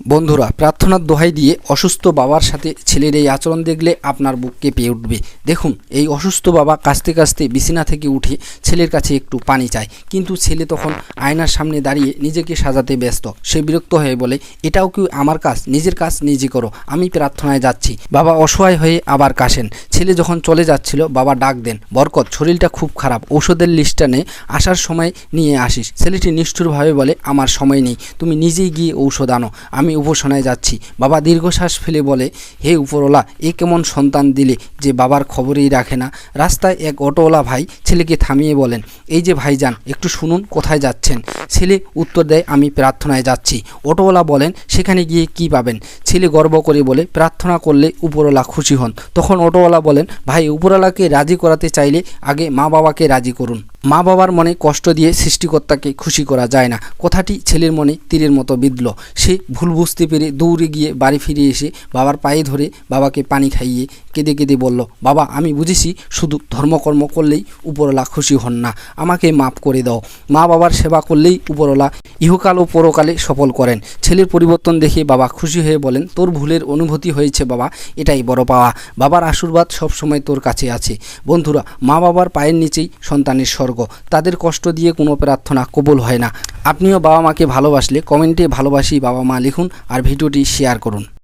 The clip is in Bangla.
বন্ধুরা, প্রার্থনার দোহাই দিয়ে অসুস্থ বাবার সাথে ছেলের এই আচরণ দেখলে আপনার বুক কেঁপে উঠবে। দেখুন, এই অসুস্থ বাবা কাঁচতে কাঁচতে বিছানা থেকে উঠে ছেলের কাছে একটু পানি চায়, কিন্তু ছেলে তখন আয়নার সামনে দাঁড়িয়ে নিজেকে সাজাতে ব্যস্ত। সে বিরক্ত হয়ে বলে, এটাও কি আমার কাজ? নিজের কাজ নিজে করো, আমি প্রার্থনায় যাচ্ছি। বাবা অসহায় হয়ে আবার কাশেন। ছেলে যখন চলে যাচ্ছিল, বাবা ডাক দেন, বরকত, শরীরটা খুব খারাপ, ঔষধের লিস্টটা নে, আসার সময় নিয়ে আসিস। ছেলেটি নিষ্ঠুরভাবে বলে, আমার সময় নেই, তুমি নিজেই গিয়ে ঔষধ আনো, আমি উপাসনায় যাচ্ছি। বাবা দীর্ঘশ্বাস ফেলে বলে, হে উপরওয়ালা, এ কেমন সন্তান দিলে যে বাবার খবরই রাখে না। রাস্তায় এক অটোওয়ালা ভাই ছেলেকে থামিয়ে বলেন, এই যে ভাইজান, একটু শুনুন, কোথায় যাচ্ছেন? ছেলে উত্তর দেয়, আমি প্রার্থনায় যাচ্ছি। অটোওয়ালা বলেন, সেখানে গিয়ে কি পাবেন? ছেলে গর্ব করে বলে, প্রার্থনা করলে উপরওয়ালা খুশি হন। তখন অটোওয়ালা বলেন, ভাই, উপরওয়ালাকে রাজি করাতে চাইলে আগে মা বাবাকে রাজি করুন। মা বাবার মনে কষ্ট দিয়ে সৃষ্টিকর্তাকে খুশি করা যায় না। কথাটি ছেলের মনে তীরের মতো বিঁধল। সে ভুল বুঝতে পেরে দৌড়ে গিয়ে বাড়ি ফিরে এসে বাবার পায়ে ধরে বাবাকে পানি খাইয়ে কেঁদে কেঁদে বলল, বাবা, আমি বুঝেছি শুধু ধর্মকর্ম করলেই উপরওয়ালা খুশি হন না, আমাকে মাফ করে দাও। মা বাবার সেবা করলেই উপরওয়ালা ইহকাল ও পরকালে সফল করেন। ছেলের পরিবর্তন দেখে বাবা খুশি হয়ে বলেন, তোর ভুলের অনুভূতি হয়েছে বাবা, এটাই বড় পাওয়া। বাবার আশীর্বাদ সবসময় তোর কাছে আছে। বন্ধুরা, মা বাবার পায়ের নিচেই সন্তানের স্বর্গ। তাদের কষ্ট দিয়ে কোনো প্রার্থনা কবুল হয় না। আপনিও বাবা মাকে ভালোবাসলে কমেন্টে ভালোবাসি বাবা মা লিখুন আর ভিডিওটি শেয়ার করুন।